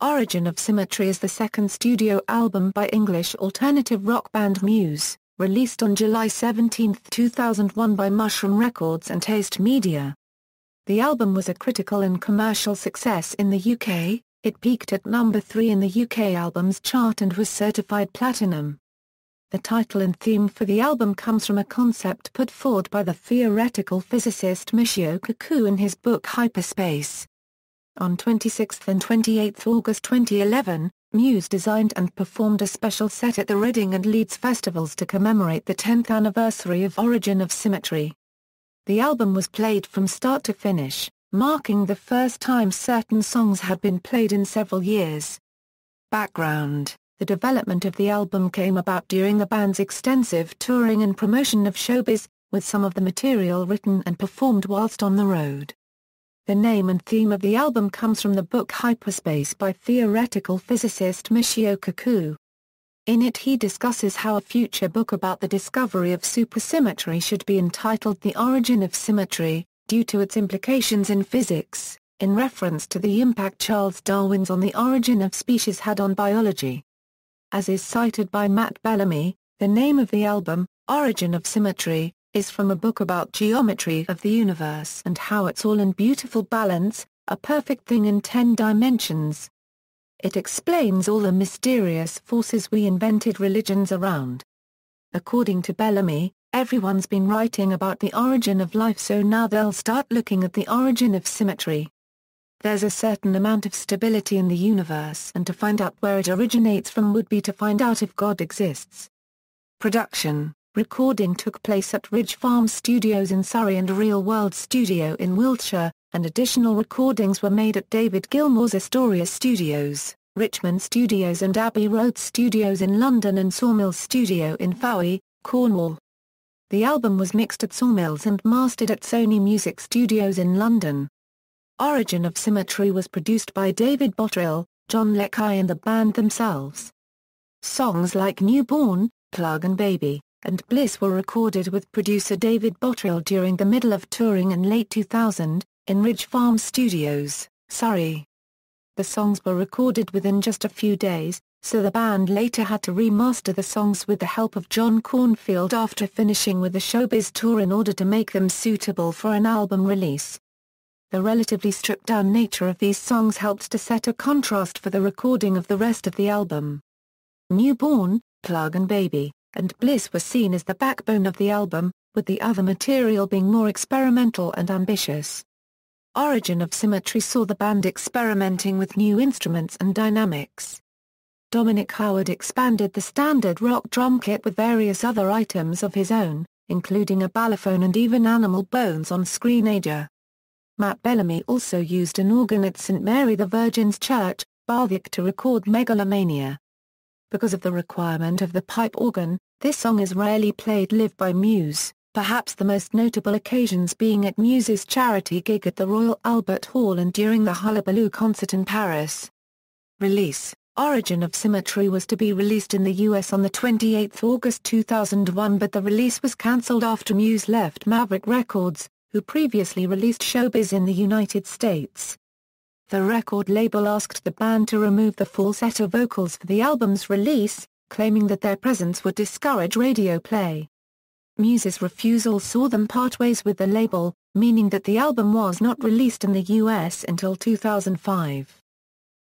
Origin of Symmetry is the second studio album by English alternative rock band Muse, released on July 17, 2001 by Mushroom Records and Taste Media. The album was a critical and commercial success in the UK. It peaked at number 3 in the UK Albums Chart and was certified platinum. The title and theme for the album comes from a concept put forward by the theoretical physicist Michio Kaku in his book Hyperspace. On 26 and 28 August 2011, Muse designed and performed a special set at the Reading and Leeds Festivals to commemorate the 10th anniversary of Origin of Symmetry. The album was played from start to finish, marking the first time certain songs had been played in several years. Background: the development of the album came about during the band's extensive touring and promotion of showbiz, with some of the material written and performed whilst on the road. The name and theme of the album comes from the book Hyperspace by theoretical physicist Michio Kaku. In it he discusses how a future book about the discovery of supersymmetry should be entitled The Origin of Symmetry, due to its implications in physics, in reference to the impact Charles Darwin's On the Origin of Species had on biology. As is cited by Matt Bellamy, the name of the album, Origin of Symmetry, is from a book about geometry of the universe and how it's all in beautiful balance, a perfect thing in 10 dimensions. It explains all the mysterious forces we invented religions around. According to Bellamy, everyone's been writing about the origin of life, so now they'll start looking at the origin of symmetry. There's a certain amount of stability in the universe, and to find out where it originates from would be to find out if God exists. Production: recording took place at Ridge Farm Studios in Surrey and Real World Studio in Wiltshire, and additional recordings were made at David Gilmour's Astoria Studios, Richmond Studios and Abbey Road Studios in London and Sawmills Studio in Fowey, Cornwall. The album was mixed at Sawmills and mastered at Sony Music Studios in London. Origin of Symmetry was produced by David Bottrill, John Leckie and the band themselves. Songs like Newborn, Plug and Baby, and Bliss were recorded with producer David Bottrill during the middle of touring in late 2000, in Ridge Farm Studios, Surrey. The songs were recorded within just a few days, so the band later had to remaster the songs with the help of John Cornfield after finishing with the Showbiz tour in order to make them suitable for an album release. The relatively stripped-down nature of these songs helped to set a contrast for the recording of the rest of the album. Newborn, Plug and Baby, and Bliss were seen as the backbone of the album, with the other material being more experimental and ambitious. Origin of Symmetry saw the band experimenting with new instruments and dynamics. Dominic Howard expanded the standard rock drum kit with various other items of his own, including a balafone and even animal bones on Screenager. Matt Bellamy also used an organ at St Mary the Virgin's Church, Barthwick to record Megalomania. Because of the requirement of the pipe organ, this song is rarely played live by Muse, perhaps the most notable occasions being at Muse's charity gig at the Royal Albert Hall and during the Hullabaloo concert in Paris. Release: Origin of Symmetry was to be released in the US on 28 August 2001, but the release was cancelled after Muse left Maverick Records, who previously released Showbiz in the United States. The record label asked the band to remove the falsetto vocals for the album's release, claiming that their presence would discourage radio play. Muse's refusal saw them part ways with the label, meaning that the album was not released in the US until 2005.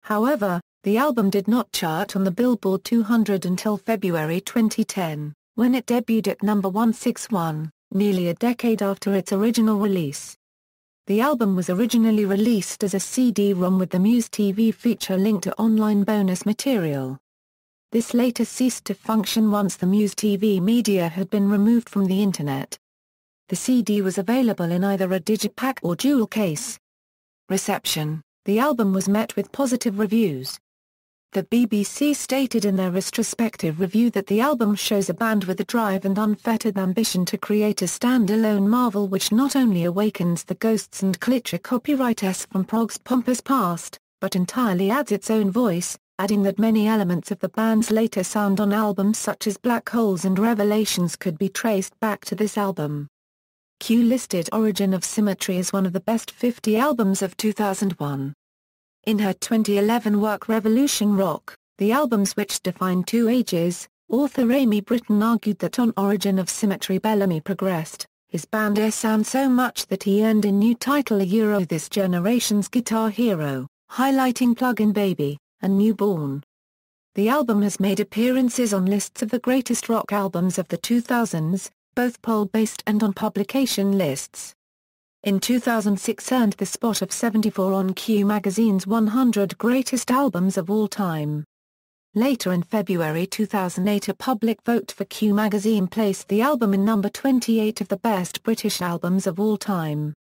However, the album did not chart on the Billboard 200 until February 2010, when it debuted at number 161, nearly a decade after its original release. The album was originally released as a CD-ROM with the Muse TV feature linked to online bonus material. This later ceased to function once the Muse TV media had been removed from the Internet. The CD was available in either a digipack or jewel case. Reception: the album was met with positive reviews. The BBC stated in their retrospective review that the album shows a band with a drive and unfettered ambition to create a standalone marvel which not only awakens the ghosts and cliché copyright-esque from prog's pompous past, but entirely adds its own voice, adding that many elements of the band's later sound on albums such as Black Holes and Revelations could be traced back to this album. Q listed Origin of Symmetry as one of the best 50 albums of 2001. In her 2011 work Revolution Rock, the album's which defined two ages, author Amy Britton argued that on Origin of Symmetry Bellamy progressed his band air sound so much that he earned a new title this generation's guitar hero, highlighting Plug-in Baby and Newborn. The album has made appearances on lists of the greatest rock albums of the 2000s, both poll-based and on publication lists. In 2006 earned the spot of 74 on Q magazine's 100 Greatest Albums of All Time. Later in February 2008 a public vote for Q magazine placed the album in number 28 of the best British albums of all time.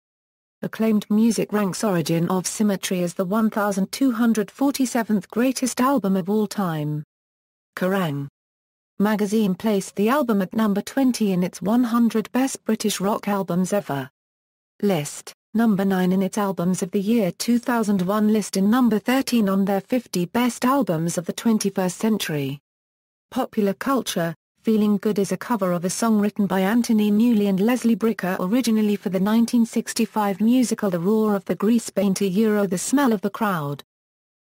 Acclaimed Music ranks Origin of Symmetry as the 1247th greatest album of all time. Kerrang! Magazine placed the album at number 20 in its 100 Best British Rock Albums Ever list, number 9 in its Albums of the Year 2001 list and number 13 on their 50 Best Albums of the 21st Century. Popular Culture, Feeling Good is a cover of a song written by Anthony Newley and Leslie Bricker originally for the 1965 musical The Roar of the Grease Painter The Smell of the Crowd.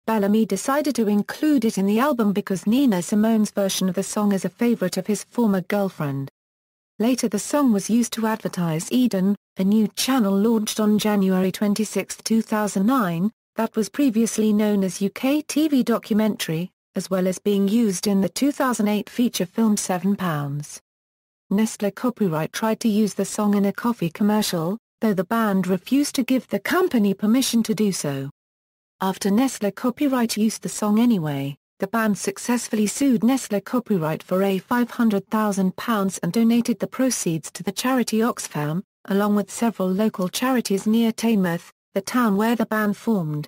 Bellamy decided to include it in the album because Nina Simone's version of the song is a favorite of his former girlfriend. Later the song was used to advertise Eden, a new channel launched on January 26, 2009, that was previously known as UK TV Documentary, as well as being used in the 2008 feature film £7. Nestle Copyright tried to use the song in a coffee commercial, though the band refused to give the company permission to do so. After Nestle Copyright used the song anyway, the band successfully sued Nestle Copyright for £500,000 and donated the proceeds to the charity Oxfam, along with several local charities near Teignmouth, the town where the band formed.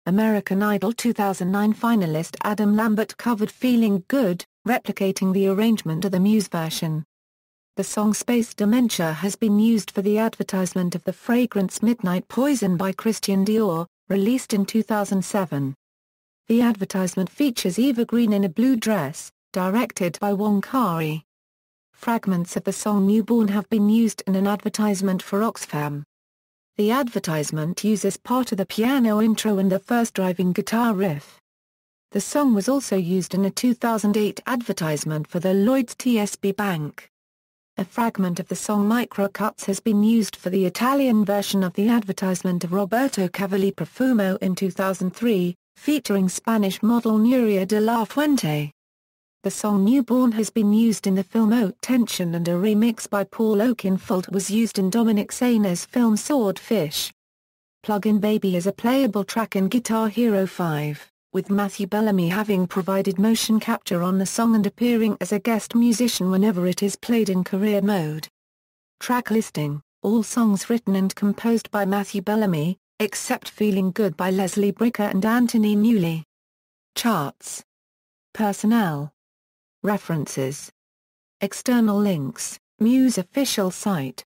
American Idol 2009 finalist Adam Lambert covered Feeling Good, replicating the arrangement of the Muse version. The song Space Dementia has been used for the advertisement of the fragrance Midnight Poison by Christian Dior, released in 2007. The advertisement features Eva Green in a blue dress, directed by Wong Kari. Fragments of the song Newborn have been used in an advertisement for Oxfam. The advertisement uses part of the piano intro and the first driving guitar riff. The song was also used in a 2008 advertisement for the Lloyds TSB Bank. A fragment of the song Microcuts has been used for the Italian version of the advertisement of Roberto Cavalli Profumo in 2003, featuring Spanish model Nuria de la Fuente. The song Newborn has been used in the film Haute Tension and a remix by Paul Oakenfold was used in Dominic Sana's film Swordfish. Plug-in Baby is a playable track in Guitar Hero 5, with Matthew Bellamy having provided motion capture on the song and appearing as a guest musician whenever it is played in career mode. Track listing: all songs written and composed by Matthew Bellamy, except Feeling Good by Leslie Bricker and Anthony Newley. Charts. Personnel. References. External links: Muse official site.